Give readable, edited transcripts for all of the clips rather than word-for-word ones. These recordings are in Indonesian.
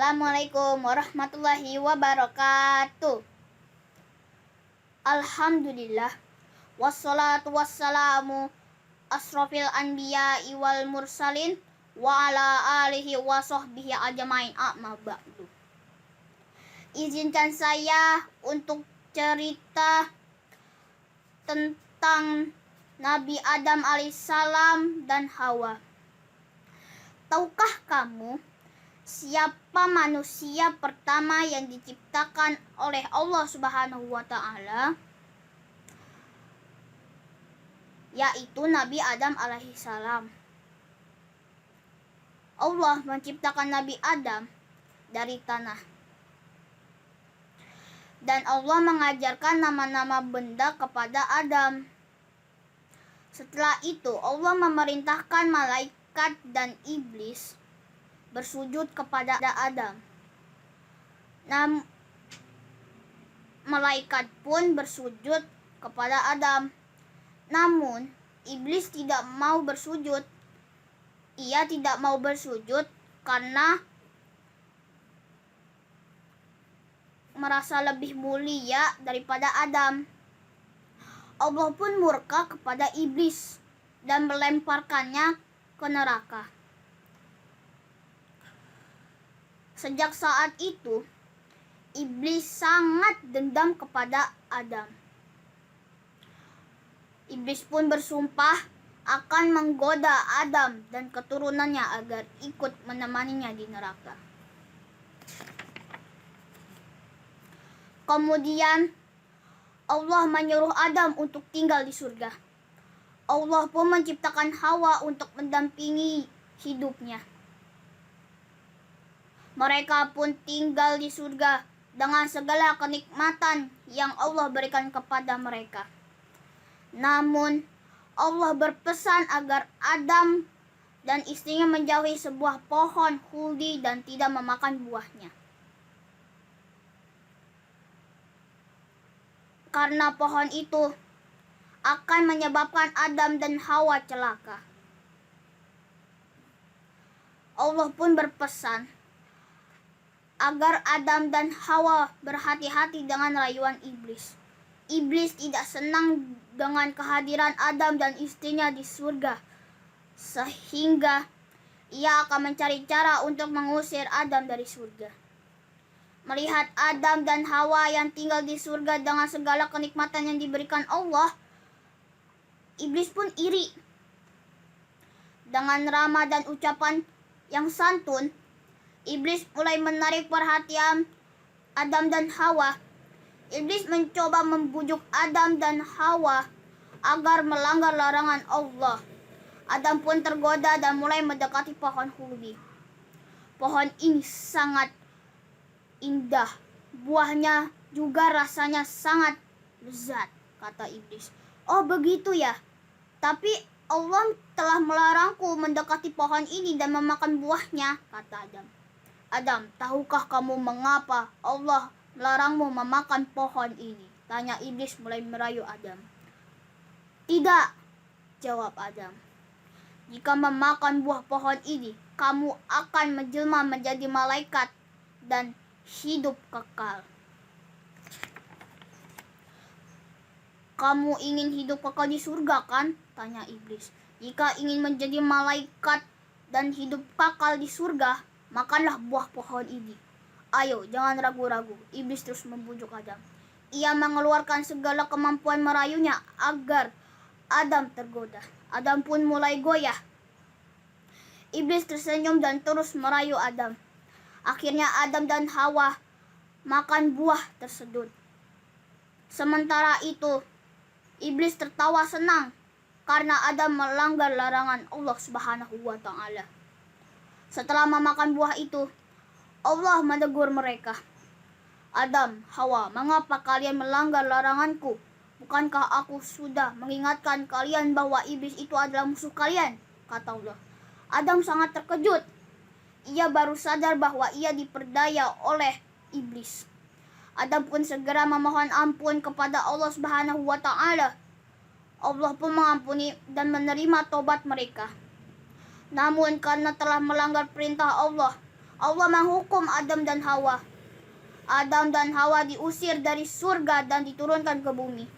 Assalamualaikum warahmatullahi wabarakatuh. Alhamdulillah. Wassalatu wassalamu asrofil anbiya wal mursalin wa ala alihi wa sahbihi ajmain, amma ba'du. Izinkan saya untuk cerita tentang Nabi Adam alaihissalam dan Hawa. Tahukah kamu siapa manusia pertama yang diciptakan oleh Allah Subhanahu wa Ta'ala? Yaitu Nabi Adam alaihissalam. Allah menciptakan Nabi Adam dari tanah. Dan Allah mengajarkan nama-nama benda kepada Adam. Setelah itu Allah memerintahkan malaikat dan iblis bersujud kepada Adam. Malaikat pun bersujud kepada Adam. Namun iblis tidak mau bersujud. Ia tidak mau bersujud karena merasa lebih mulia daripada Adam. Allah pun murka kepada iblis dan melemparkannya ke neraka. Sejak saat itu, iblis sangat dendam kepada Adam. Iblis pun bersumpah akan menggoda Adam dan keturunannya agar ikut menemaninya di neraka. Kemudian Allah menyuruh Adam untuk tinggal di surga. Allah pun menciptakan Hawa untuk mendampingi hidupnya. Mereka pun tinggal di surga dengan segala kenikmatan yang Allah berikan kepada mereka. Namun Allah berpesan agar Adam dan istrinya menjauhi sebuah pohon khuldi dan tidak memakan buahnya. Karena pohon itu akan menyebabkan Adam dan Hawa celaka. Allah pun berpesan agar Adam dan Hawa berhati-hati dengan rayuan iblis. Iblis tidak senang dengan kehadiran Adam dan istrinya di surga, sehingga ia akan mencari cara untuk mengusir Adam dari surga. Melihat Adam dan Hawa yang tinggal di surga dengan segala kenikmatan yang diberikan Allah, iblis pun iri. Dengan ramah dan ucapan yang santun, iblis mulai menarik perhatian Adam dan Hawa. Iblis mencoba membujuk Adam dan Hawa agar melanggar larangan Allah. Adam pun tergoda dan mulai mendekati pohon khuldi. Pohon ini sangat indah. Buahnya juga rasanya sangat lezat, kata iblis. Oh begitu ya, tapi Allah telah melarangku mendekati pohon ini dan memakan buahnya, kata Adam. Adam, tahukah kamu mengapa Allah melarangmu memakan pohon ini? Tanya iblis mulai merayu Adam. Tidak, jawab Adam. Jika memakan buah pohon ini, kamu akan menjelma menjadi malaikat dan hidup kekal. Kamu ingin hidup kekal di surga kan? Tanya iblis. Jika ingin menjadi malaikat dan hidup kekal di surga, makanlah buah pohon ini. Ayo, jangan ragu-ragu. Iblis terus membujuk Adam. Ia mengeluarkan segala kemampuan merayunya agar Adam tergoda. Adam pun mulai goyah. Iblis tersenyum dan terus merayu Adam. Akhirnya Adam dan Hawa makan buah tersebut. Sementara itu, iblis tertawa senang karena Adam melanggar larangan Allah Subhanahu wa Ta'ala. Setelah memakan buah itu, Allah menegur mereka. Adam, Hawa, mengapa kalian melanggar laranganku? Bukankah aku sudah mengingatkan kalian bahwa iblis itu adalah musuh kalian? Kata Allah. Adam sangat terkejut. Ia baru sadar bahwa ia diperdaya oleh iblis. Adam pun segera memohon ampun kepada Allah Subhanahu wa Ta'ala. Allah pun mengampuni dan menerima tobat mereka. Namun karena telah melanggar perintah Allah, Allah menghukum Adam dan Hawa. Adam dan Hawa diusir dari surga dan diturunkan ke bumi.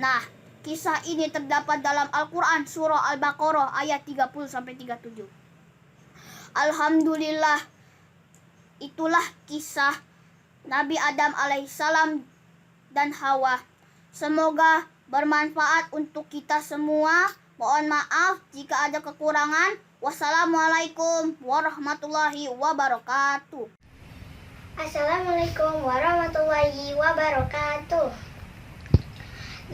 Nah, kisah ini terdapat dalam Al-Quran surah Al-Baqarah ayat 30-37. Alhamdulillah, itulah kisah Nabi Adam alaihissalam dan Hawa. Semoga bermanfaat untuk kita semua. Mohon maaf jika ada kekurangan. Wassalamualaikum warahmatullahi wabarakatuh. Assalamualaikum warahmatullahi wabarakatuh.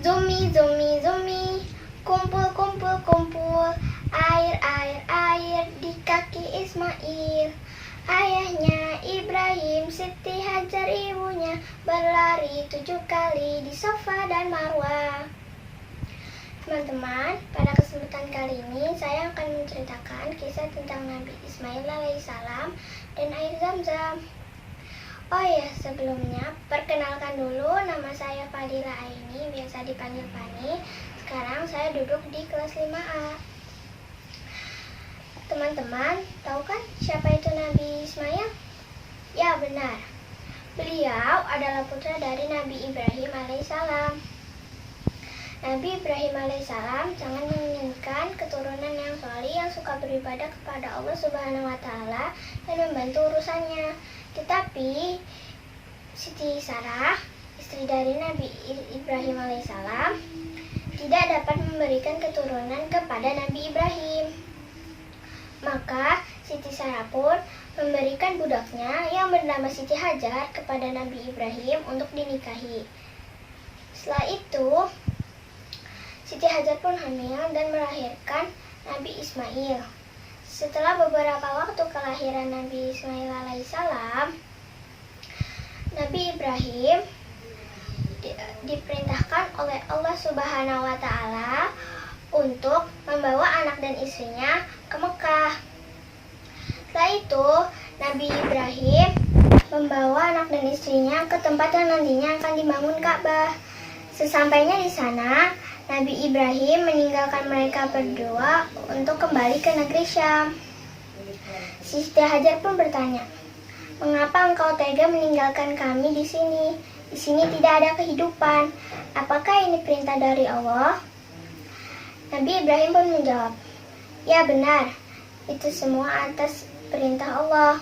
Zumi, zumi, zumi, kumpul, kumpul, kumpul, air, air, air di kaki Ismail. Ayahnya Ibrahim, Siti Hajar ibunya, berlari 7 kali di Safa dan Marwah. Teman-teman, pada kesempatan kali ini saya akan menceritakan kisah tentang Nabi Ismail alaihissalam dan air Zam-Zam. Oh ya, sebelumnya perkenalkan dulu, nama saya Fadila Aini, biasa dipanggil Fani. Sekarang saya duduk di kelas 5A. Teman-teman, tahu kan siapa itu Nabi Ismail? Ya, benar. Beliau adalah putra dari Nabi Ibrahim alaihissalam. Nabi Ibrahim alaihissalam sangat menginginkan keturunan yang soleh yang suka beribadah kepada Allah Subhanahu wa Ta'ala dan membantu urusannya. Tetapi Siti Sarah, istri dari Nabi Ibrahim alaihissalam, tidak dapat memberikan keturunan kepada Nabi Ibrahim. Maka Siti Sarah pun memberikan budaknya yang bernama Siti Hajar kepada Nabi Ibrahim untuk dinikahi. Setelah itu, Siti Hajar pun hamil dan melahirkan Nabi Ismail. Setelah beberapa waktu kelahiran Nabi Ismail alaihissalam, Nabi Ibrahim diperintahkan oleh Allah Subhanahu wa Ta'ala untuk membawa anak dan istrinya ke Mekah. Setelah itu, Nabi Ibrahim membawa anak dan istrinya ke tempat yang nantinya akan dibangun Ka'bah. Sesampainya di sana, Nabi Ibrahim meninggalkan mereka berdua untuk kembali ke negeri Syam. Siti Hajar pun bertanya, "Mengapa engkau tega meninggalkan kami di sini? Di sini tidak ada kehidupan. Apakah ini perintah dari Allah?" Nabi Ibrahim pun menjawab, "Ya benar, itu semua atas perintah Allah."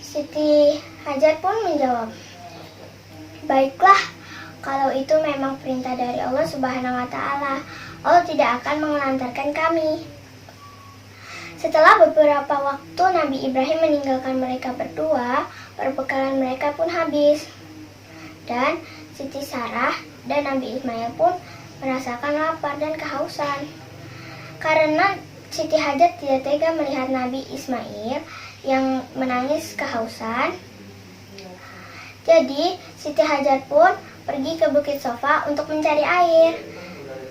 Siti Hajar pun menjawab, "Baiklah, kalau itu memang perintah dari Allah Subhanahu wa Ta'ala, Allah tidak akan menelantarkan kami." Setelah beberapa waktu Nabi Ibrahim meninggalkan mereka berdua, perbekalan mereka pun habis. Dan Siti Sarah dan Nabi Ismail pun merasakan lapar dan kehausan. Karena Siti Hajar tidak tega melihat Nabi Ismail yang menangis kehausan, jadi Siti Hajar pun pergi ke Bukit Sofa untuk mencari air.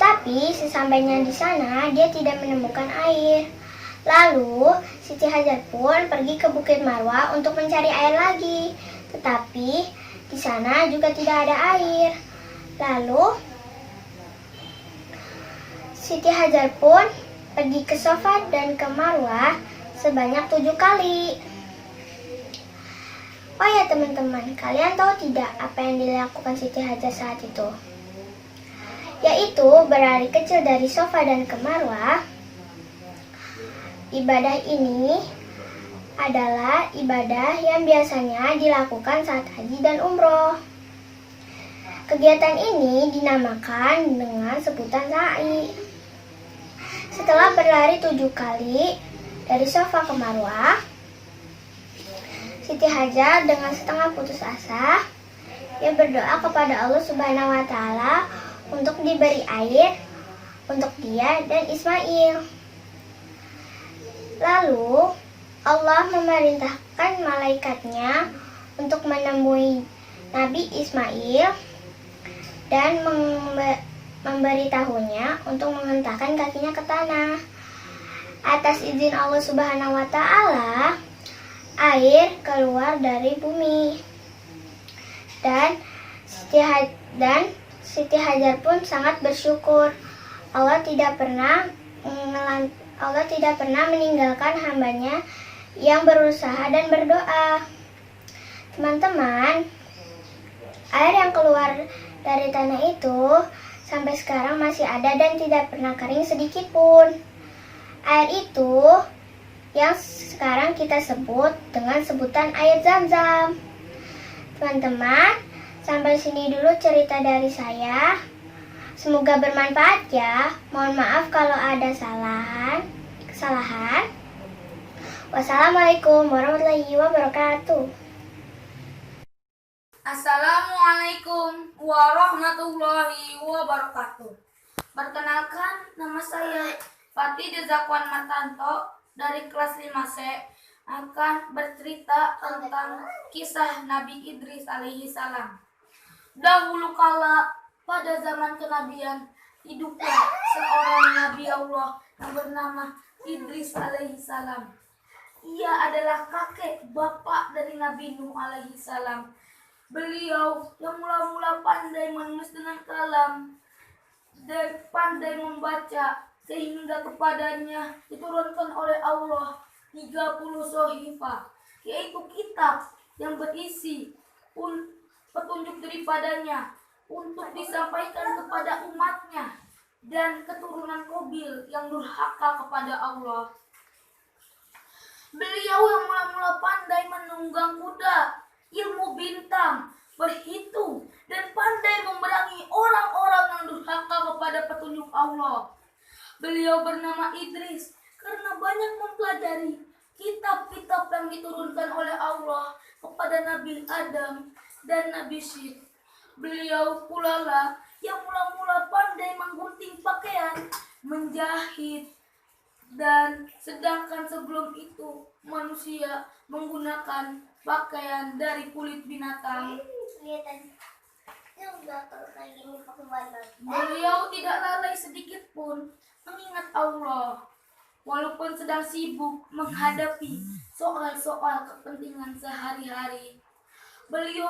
Tapi sesampainya di sana dia tidak menemukan air. Lalu Siti Hajar pun pergi ke Bukit Marwah untuk mencari air lagi. Tetapi di sana juga tidak ada air. Lalu Siti Hajar pun pergi ke Sofa dan ke Marwah sebanyak 7 kali. Oh ya teman-teman, kalian tahu tidak apa yang dilakukan Siti Hajar saat itu? Yaitu berlari kecil dari Sofa dan ke Marwah. Ibadah ini adalah ibadah yang biasanya dilakukan saat haji dan umroh. Kegiatan ini dinamakan dengan sebutan sa'i. Setelah berlari 7 kali dari Sofa ke Marwah, Siti Hajar dengan setengah putus asa, ia berdoa kepada Allah Subhanahu wa Ta'ala untuk diberi air untuk dia dan Ismail. Lalu Allah memerintahkan malaikatnya untuk menemui Nabi Ismail dan memberitahunya untuk menghentakkan kakinya ke tanah. Atas izin Allah Subhanahu wa Ta'ala, air keluar dari bumi. Dan Siti Hajar pun sangat bersyukur. Allah tidak pernah meninggalkan hambanya yang berusaha dan berdoa. Teman-teman, air yang keluar dari tanah itu sampai sekarang masih ada dan tidak pernah kering sedikit pun. Air itu yang sekarang kita sebut dengan sebutan air Zam-Zam. Teman-teman, sampai sini dulu cerita dari saya. Semoga bermanfaat ya. Mohon maaf kalau ada kesalahan. Wassalamualaikum warahmatullahi wabarakatuh. Assalamualaikum warahmatullahi wabarakatuh. Perkenalkan, nama saya Fatih Dezakwan Martanto dari kelas 5C akan bercerita tentang kisah Nabi Idris alaihi salam. Dahulu kala pada zaman kenabian hiduplah seorang nabi Allah yang bernama Idris alaihi salam. Ia adalah kakek bapak dari Nabi Nuh alaihi salam. Beliau yang mula-mula pandai menulis dengan kalam dan pandai membaca, sehingga kepadanya diturunkan oleh Allah 30 sohifah, yaitu kitab yang berisi petunjuk daripadanya untuk disampaikan kepada umatnya dan keturunan Qabil yang durhaka kepada Allah. Beliau yang mula-mula pandai menunggang kuda, ilmu bintang, berhitung, dan pandai memerangi orang-orang yang durhaka kepada petunjuk Allah. Beliau bernama Idris karena banyak mempelajari kitab-kitab yang diturunkan oleh Allah kepada Nabi Adam dan Nabi Syed. Beliau pula lah yang mula-mula pandai menggunting pakaian, menjahit, dan sedangkan sebelum itu manusia menggunakan pakaian dari kulit binatang. Beliau tidak lalai sedikit pun mengingat Allah, walaupun sedang sibuk menghadapi soal-soal kepentingan sehari-hari. Beliau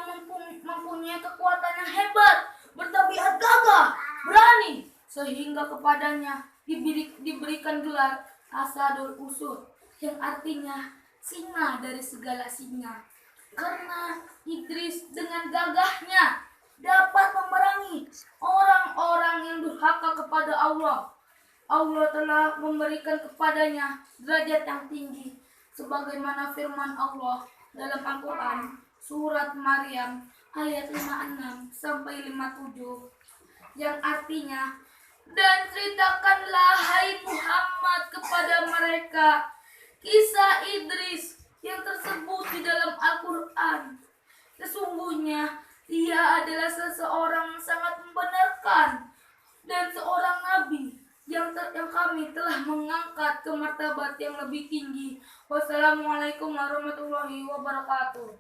mempunyai kekuatan yang hebat, bertabiat gagah, berani, sehingga kepadanya diberikan gelar Asadul Usud, yang artinya singa dari segala singa. Karena Idris dengan gagahnya dapat memerangi orang-orang yang durhaka kepada Allah. Allah telah memberikan kepadanya derajat yang tinggi, sebagaimana firman Allah dalam Al-Quran surat Maryam ayat 56 sampai 57, yang artinya, dan ceritakanlah hai Muhammad kepada mereka kisah Idris yang tersebut di dalam Al-Quran. Sesungguhnya ia adalah seseorang yang sangat membenarkan dan seorang nabi yang kami telah mengangkat ke martabat yang lebih tinggi. Wassalamualaikum warahmatullahi wabarakatuh.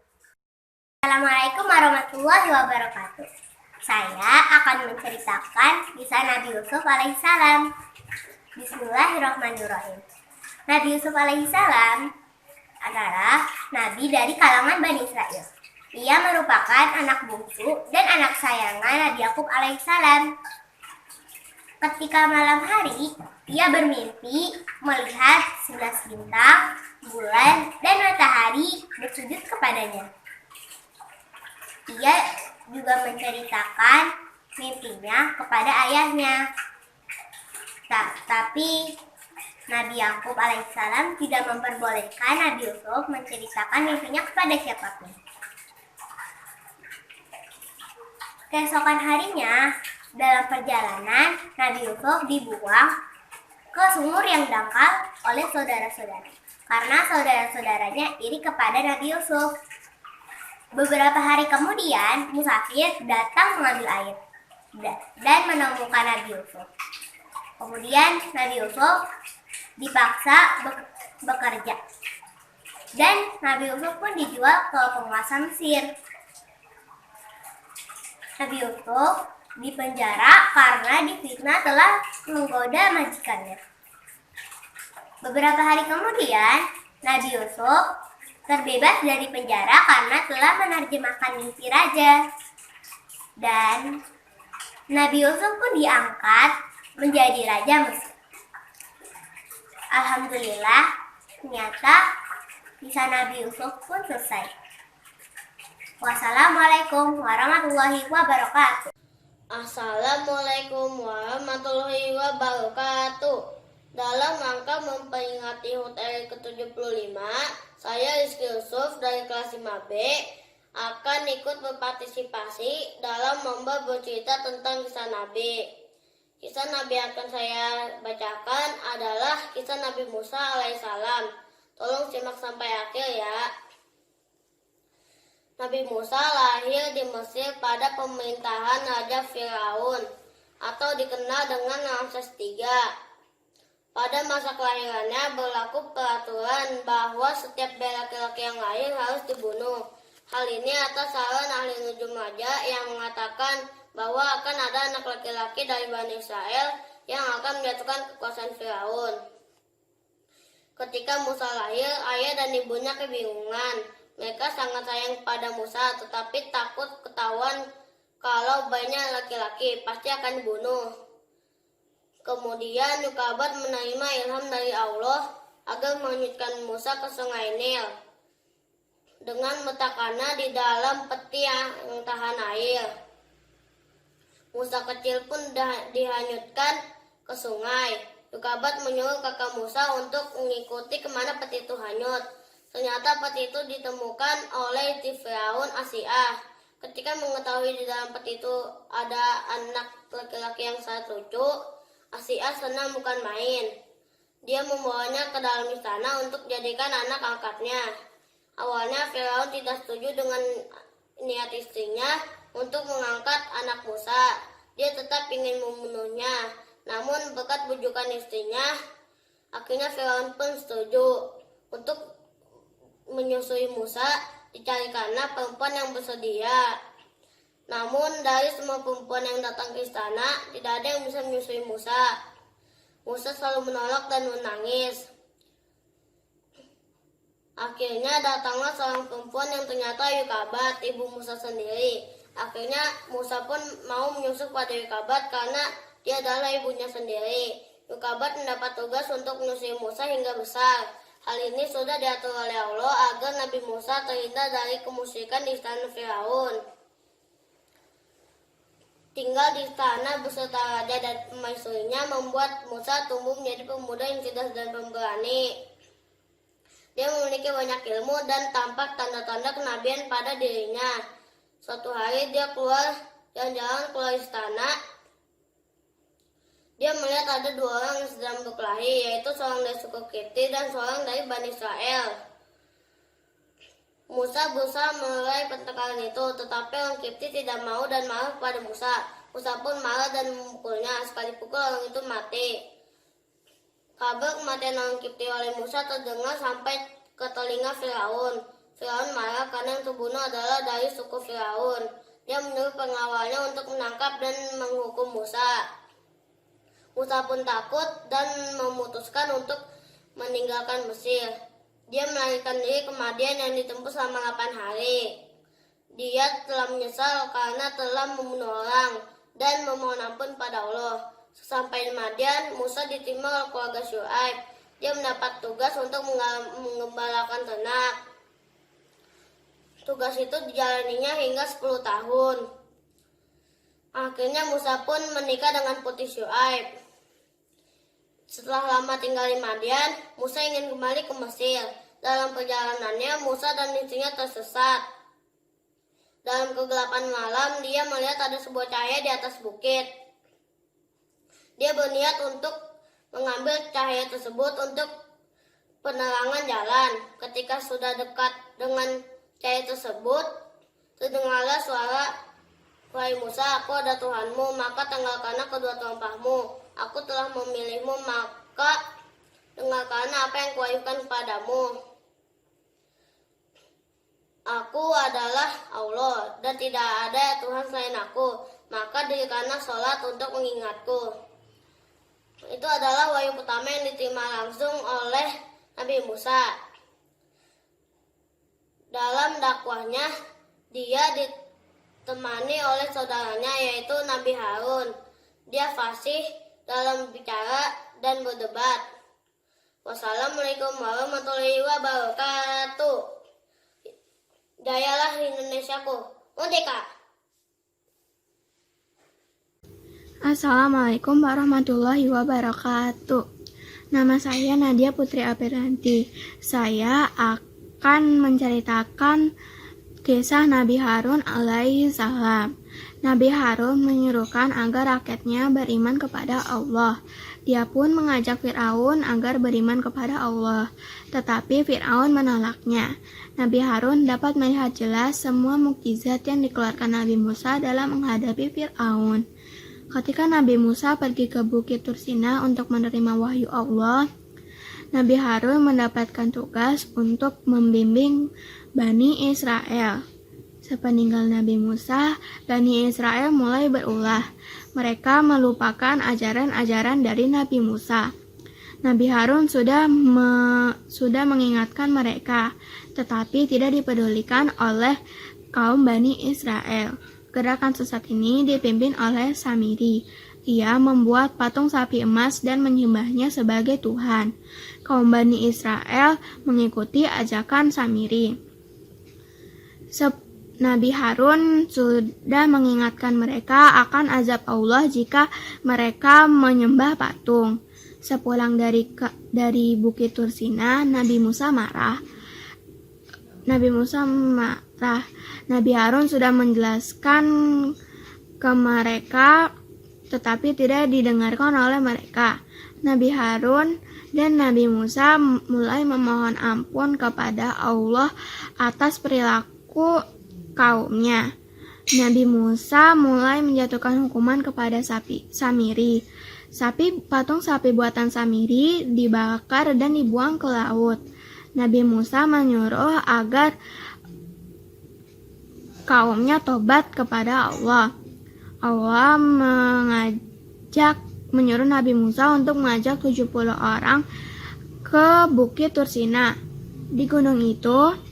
Assalamualaikum warahmatullahi wabarakatuh. Saya akan menceritakan kisah Nabi Yusuf alaihissalam. Bismillahirrahmanirrahim. Nabi Yusuf alaihissalam adalah nabi dari kalangan Bani Israel. Ia merupakan anak bungsu dan anak sayangan Nabi Yakub alaihissalam. Ketika malam hari, ia bermimpi melihat 11 bintang, bulan, dan matahari bersujud kepadanya. Ia juga menceritakan mimpinya kepada ayahnya. Tapi Nabi Yakub alaihissalam tidak memperbolehkan Nabi Yusuf menceritakan mimpinya kepada siapapun. Keesokan harinya, dalam perjalanan, Nabi Yusuf dibuang ke sumur yang dangkal oleh saudara-saudara, karena saudara-saudaranya iri kepada Nabi Yusuf. Beberapa hari kemudian, musafir datang mengambil air dan menemukan Nabi Yusuf. Kemudian Nabi Yusuf dipaksa bekerja, dan Nabi Yusuf pun dijual ke penguasa Mesir. Nabi Yusuf dipenjara karena difitnah telah menggoda majikannya. Beberapa hari kemudian, Nabi Yusuf terbebas dari penjara karena telah menerjemahkan mimpi raja. Dan Nabi Yusuf pun diangkat menjadi raja Mesir. Alhamdulillah, ternyata Kisah Nabi Yusuf pun selesai. Wassalamualaikum warahmatullahi wabarakatuh. Assalamualaikum warahmatullahi wabarakatuh. Dalam rangka memperingati HUT RI ke-75, saya Rizky Yusuf dari kelas 5B akan ikut berpartisipasi dalam lomba bercerita tentang kisah Nabi. Kisah Nabi yang akan saya bacakan adalah kisah Nabi Musa alaihissalam. Tolong simak sampai akhir ya. Nabi Musa lahir di Mesir pada pemerintahan Raja Firaun atau dikenal dengan Ramses III. Pada masa kelahirannya berlaku peraturan bahwa setiap bayi laki-laki yang lahir harus dibunuh. Hal ini atas saran ahli nujum raja yang mengatakan bahwa akan ada anak laki-laki dari Bani Israel yang akan menjatuhkan kekuasaan Firaun. Ketika Musa lahir, ayah dan ibunya kebingungan. Mereka sangat sayang pada Musa, tetapi takut ketahuan kalau bayinya laki-laki, pasti akan dibunuh. Kemudian Yukabat menerima ilham dari Allah agar melanjutkan Musa ke sungai Nil dengan meletakkannya di dalam peti yang tahan air. Musa kecil pun dihanyutkan ke sungai. Yukabat menyuruh kakak Musa untuk mengikuti kemana peti itu hanyut. Ternyata peti itu ditemukan oleh istri Firaun Asy'ah. Ketika mengetahui di dalam peti itu ada anak laki-laki yang sangat lucu, Asy'ah senang bukan main. Dia membawanya ke dalam istana untuk jadikan anak angkatnya. Awalnya Firaun tidak setuju dengan niat istrinya untuk mengangkat anak Musa. Dia tetap ingin membunuhnya. Namun berkat bujukan istrinya, akhirnya Firaun pun setuju. Untuk menyusui Musa dicarikanlah perempuan yang bersedia. Namun dari semua perempuan yang datang ke istana, tidak ada yang bisa menyusui Musa. Musa selalu menolak dan menangis. Akhirnya datanglah seorang perempuan yang ternyata Yukabat, ibu Musa sendiri. Akhirnya Musa pun mau menyusup pada Yukabat karena dia adalah ibunya sendiri. Yukabat mendapat tugas untuk menyusui Musa hingga besar. Hal ini sudah diatur oleh Allah agar Nabi Musa terhindar dari kemusyrikan di istana Firaun. Tinggal di istana beserta raja dan permaisurinya membuat Musa tumbuh menjadi pemuda yang cerdas dan pemberani. Dia memiliki banyak ilmu dan tampak tanda-tanda kenabian pada dirinya. Suatu hari dia keluar jalan-jalan keluar istana. Dia melihat ada dua orang yang sedang berkelahi, yaitu seorang dari suku Kipti dan seorang dari Bani Israel. Musa berusaha melerai pertengkaran itu, tetapi orang Kipti tidak mau dan marah kepada Musa. Musa pun marah dan memukulnya. Sekali pukul orang itu mati. Kabar kematian orang Kipti oleh Musa terdengar sampai ke telinga Firaun. Firaun marah karena yang terbunuh adalah dari suku Firaun. Dia menyuruh pengawalnya untuk menangkap dan menghukum Musa. Musa pun takut dan memutuskan untuk meninggalkan Mesir. Dia melarikan diri ke Madian yang ditempuh selama 8 hari. Dia telah menyesal karena telah membunuh orang dan memohon ampun pada Allah. Sesampai di Madian, Musa diterima oleh keluarga Syuaib. Dia mendapat tugas untuk mengembalakan ternak. Tugas itu dijalaninya hingga 10 tahun. Akhirnya Musa pun menikah dengan putri Syuaib. Setelah lama tinggal di Madian, Musa ingin kembali ke Mesir. Dalam perjalanannya, Musa dan istrinya tersesat. Dalam kegelapan malam, dia melihat ada sebuah cahaya di atas bukit. Dia berniat untuk mengambil cahaya tersebut untuk penerangan jalan. Ketika sudah dekat dengan cahaya tersebut, terdengarlah suara, "Wahai Musa, aku adalah Tuhanmu, maka tanggalkanlah kedua tempamu. Aku telah memilihmu, maka dengarkanlah apa yang kuwahyukan padamu. Aku adalah Allah dan tidak ada Tuhan selain aku, maka dirikanlah sholat untuk mengingatku." Itu adalah wahyu pertama yang diterima langsung oleh Nabi Musa. Dalam dakwahnya, dia ditemani oleh saudaranya yaitu Nabi Harun. Dia fasih dalam bicara dan berdebat. Wassalamualaikum warahmatullahi wabarakatuh. Jayalah Indonesiaku, merdeka. Assalamualaikum warahmatullahi wabarakatuh. Nama saya Nadia Putri Aprianti. Saya akan menceritakan kisah Nabi Harun alaihi salam. Nabi Harun menyuruhkan agar rakyatnya beriman kepada Allah. Dia pun mengajak Fir'aun agar beriman kepada Allah, tetapi Fir'aun menolaknya. Nabi Harun dapat melihat jelas semua mukjizat yang dikeluarkan Nabi Musa dalam menghadapi Fir'aun. Ketika Nabi Musa pergi ke Bukit Tursina untuk menerima wahyu Allah, Nabi Harun mendapatkan tugas untuk membimbing Bani Israel. Sepeninggal Nabi Musa, Bani Israel mulai berulah. Mereka melupakan ajaran-ajaran dari Nabi Musa. Nabi Harun sudah mengingatkan mereka, tetapi tidak dipedulikan oleh kaum Bani Israel. Gerakan sesat ini dipimpin oleh Samiri. Ia membuat patung sapi emas dan menyembahnya sebagai Tuhan. Kaum Bani Israel mengikuti ajakan Samiri. Nabi Harun sudah mengingatkan mereka akan azab Allah jika mereka menyembah patung. Sepulang dari Bukit Tursina, Nabi Musa marah. Nabi Harun sudah menjelaskan ke mereka, tetapi tidak didengarkan oleh mereka. Nabi Harun dan Nabi Musa mulai memohon ampun kepada Allah atas perilaku kaumnya. Nabi Musa mulai menjatuhkan hukuman kepada Samiri. Patung sapi buatan Samiri dibakar dan dibuang ke laut. Nabi Musa menyuruh agar kaumnya tobat kepada Allah. Allah menyuruh Nabi Musa untuk mengajak 70 orang ke Bukit Tursina. Di gunung itu,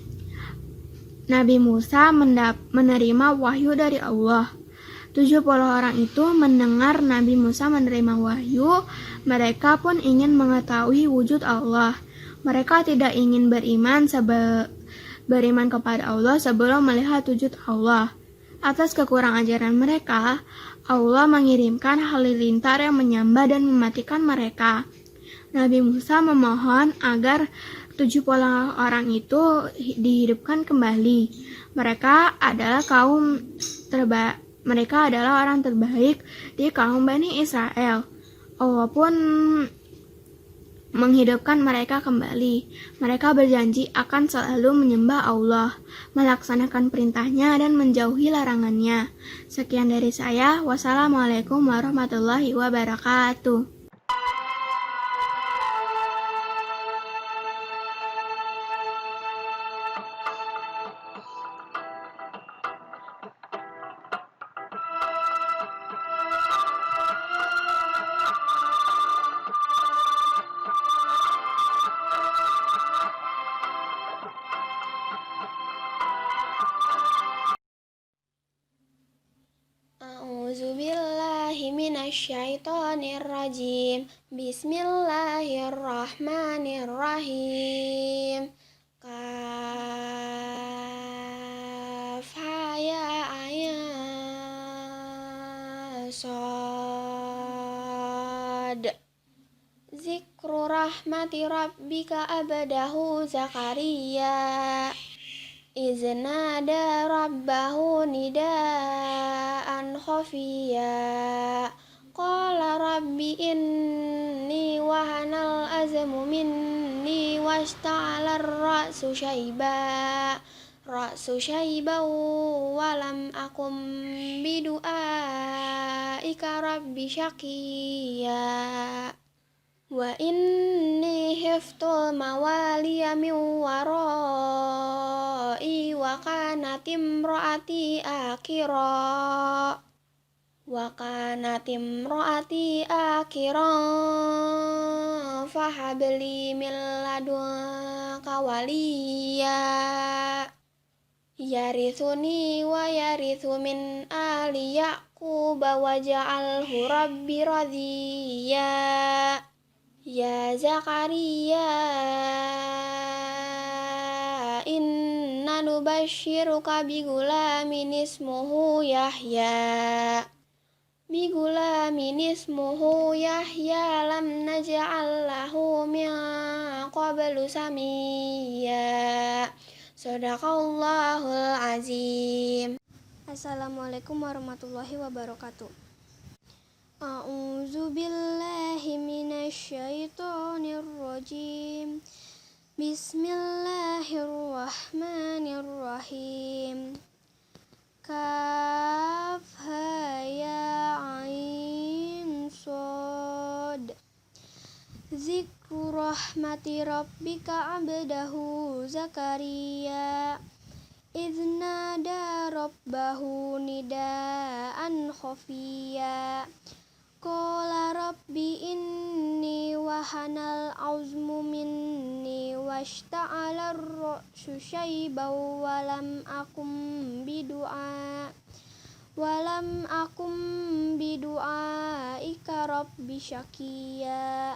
Nabi Musa menerima wahyu dari Allah. 70 orang itu mendengar Nabi Musa menerima wahyu, mereka pun ingin mengetahui wujud Allah. Mereka tidak ingin beriman kepada Allah sebelum melihat wujud Allah. Atas kekurangan ajaran mereka, Allah mengirimkan halilintar yang menyambar dan mematikan mereka. Nabi Musa memohon agar 70 orang itu dihidupkan kembali. Mereka adalah orang terbaik di kaum Bani Israel. Allah pun menghidupkan mereka kembali. Mereka berjanji akan selalu menyembah Allah, melaksanakan perintahnya dan menjauhi larangannya. Sekian dari saya. Wassalamualaikum warahmatullahi wabarakatuh. A'udzubillahi minasyaitonirrajim. Bismillahirrahmanirrahim. Kaf ya ayan sad. Zikru rahmati rabbika abdahu Zakaria iznada rabbahu nidaan khafiya. Qala rabbi inni wahanal azmu minni washta'ala ar-ra'su syaiba walam akum bidu'aika rabbi syaqiya. Wa inni hiftul mawaliya min warai wa kanat imraati akira fahabli min ladunka waliya yarithuni wa yarithu min ali Ya'qub waj'alhu rabbi radhiya. Ya Zakaria, inna nubashiruka bigulamin ismuhu Yahya. Bigulamin ismuhu Yahya lam naj'al lahu min qablu samiyya. Shadaqallahul azim. Assalamualaikum warahmatullahi wabarakatuh. A'udzu billahi minasy syaithanir rajim. Bismillahirrahmanirrahim. Kafha ya ain shad. Zikru rahmati rabbika abdahu Zakaria idnada rabbahu nidaan khafiyya. Qala rabbi inni wahanal azmu minni washta'ala ar-ra'su syaiban walam akum bidu'aika rabbi syaqiyya.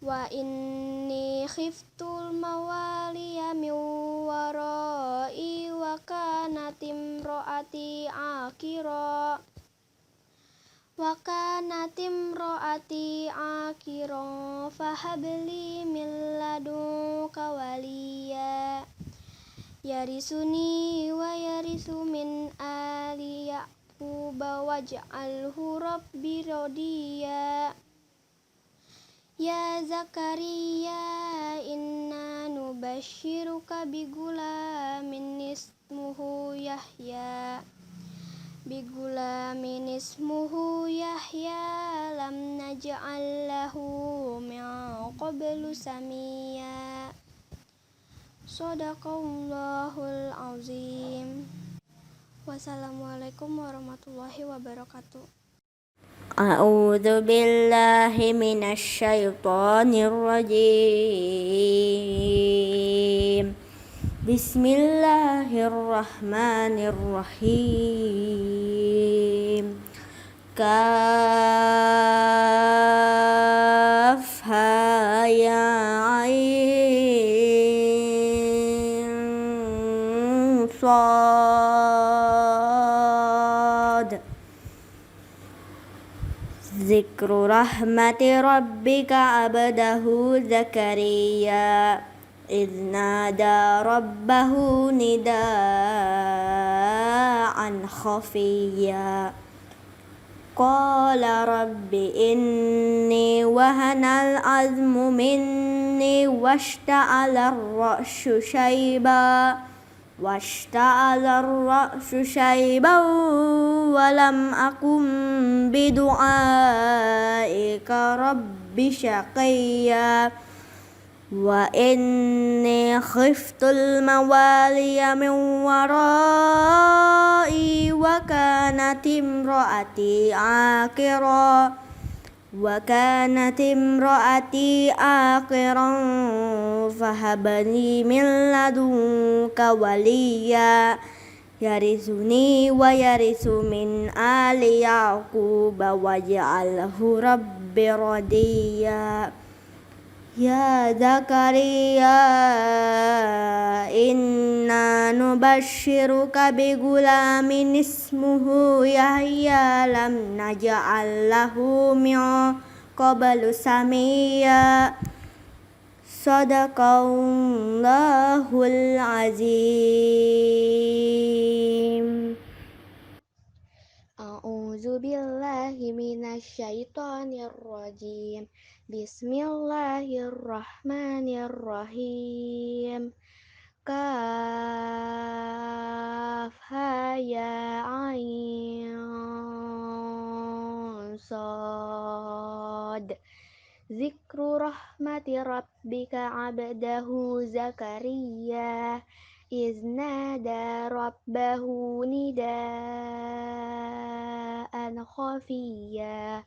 Wa inni khiftul mawaliya min warai wa kanat imraati akiran fahabli min ladunka waliya yarisuni wa yarisu min ali yaquba waj'alhu rabbi radiya. Ya Zakaria, inna nubashiruka bigulamin ismuhu Yahya. Bigulamin ismuhu Yahya lam naj'al lahu min qablu samiyya. Shadaqallahul azim. Wassalamualaikum warahmatullahi wabarakatuh. A'udzu billahi minasy syaithanir rajim. Bismillahirrahmanirrahim. Kafha ya ain shad. Zikru rahmati rabbika abdahu Zakaria idnada rabbahu nidaan khafiyya. Qala rabbi inni wahanal azmu minni washta'ala ar-ra'su syaiban walam akum bidu'aika rabbi syaqiyya. Wa inni khiftul mawaliya min warai wa kanat imraati aqiran fahabli min ladunka waliya yarisuni wa yarisu min ali yaquba waj'alhu rabbi radiya. Ya Zakaria, inna nubashiruka bigulamin ismuhu Yahya lam naj'al lahu min qablu samiyya. Shadaqallahul azim. A'udzu billahi minasy syaithanir rajim. Bismillahirrahmanirrahim. Kafha ya ain shad. Zikru rahmati rabbika abdahu Zakaria iznada rabbahu nidaan khafiyya.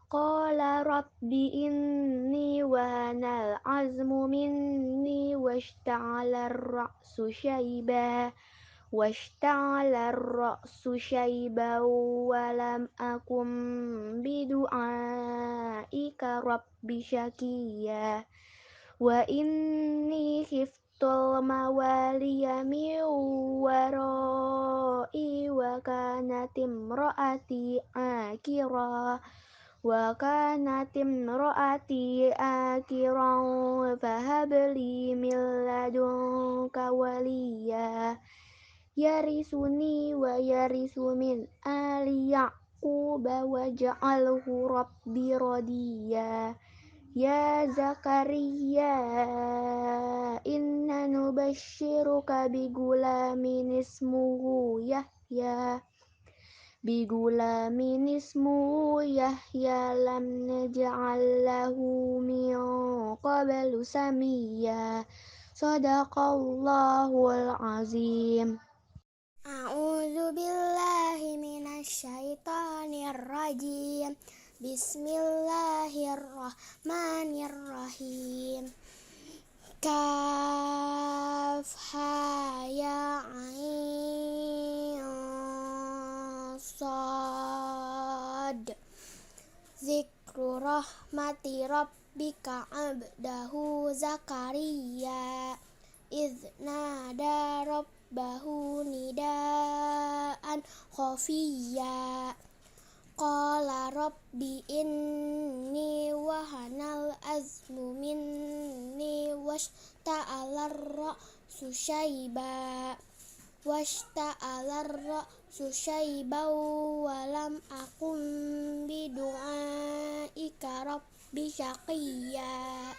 Qala rabbi inni wahanal azmu minni washta'ala ar-ra'su syaiba واشتعل الرأس شيبا ولم أكن بدعائك رب شقيا وإني خفت الموالي من ورائي وكانت امرأتي آكرا فهب لي من لدنك وليا يرثني ويرث من آل يعقوب واجعله ربي رضيا يا زكريا إنا نبشرك بغلام اسمه يحيى لم نجعل له من قبل سميا صدق الله العظيم. A'udzu billahi minasyaitonir rajim. Bismillahirrahmanirrahim. Kaf ha ya ain sad. Zikru rahmati rabbika abdahu Zakaria idh nada rabbahu nidaan khafiyya qala rabbi inni wahanal azmu minni washta'alar ra'su shayba walam akum bidu'aika rabbi shaqiyya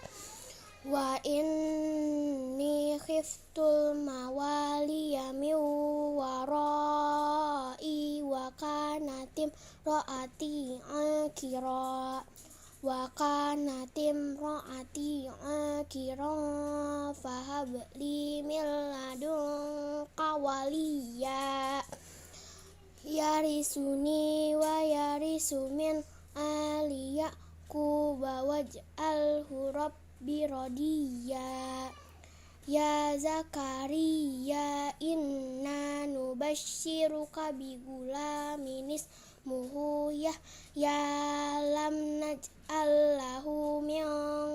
wa inni khiftul mawaliya min warai wa kanatim ro'ati akira fahab li min ladunka waliya yarisuni wa yarisu min ali Ya'qub waj'alhu rabbi radiya ya Zakaria inna nubashiruka bigulamin ismuhu Yahya lam naj'al lahu min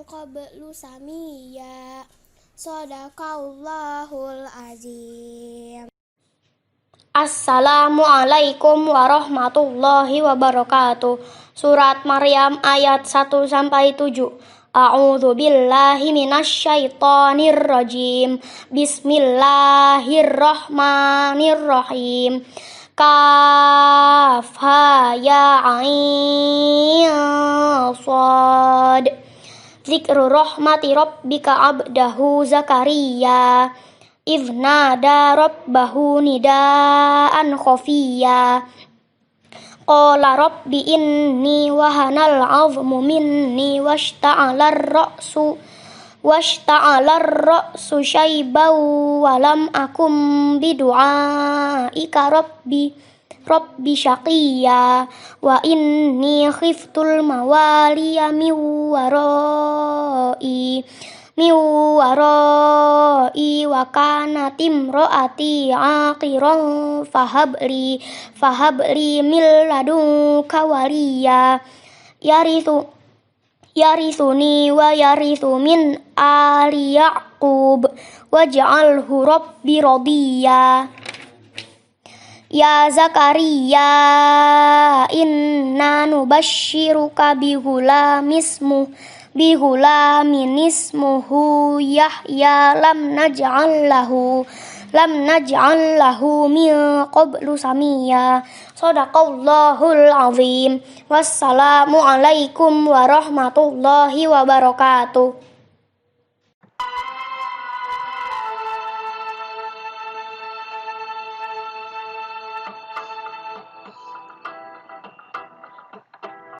qablu samiyya Shadaqallahul azim. Assalamualaikum warahmatullahi wabarakatuh. Surat Maryam ayat 1-7. A'udzu billahi minasyaitonir rajim. Bismillahirrahmanirrahim. Kaf ha ya ain sad. Zikru rahmati rabbika abdahu Zakaria idh nada rabbahu nidaan khafiyya qala rabbi inni wahanal azmu minni washta'alar ra'su shayban walam akum bidu'aika rabbi shaqiyya wa inni khiftul mawaliya min warai wa kanat imraati aqiran fahab li min ladunka waliya yarithuni wa yarithu min ali Ya'qub waj'alhu rabbi radiya ya Zakaria inna nubashiruka bigulamin ismuhu Yahya lam naj'al lahu min qablu samiyya Shadaqallahul azim. Wassalamu alaikum warahmatullahi wabarakatuh.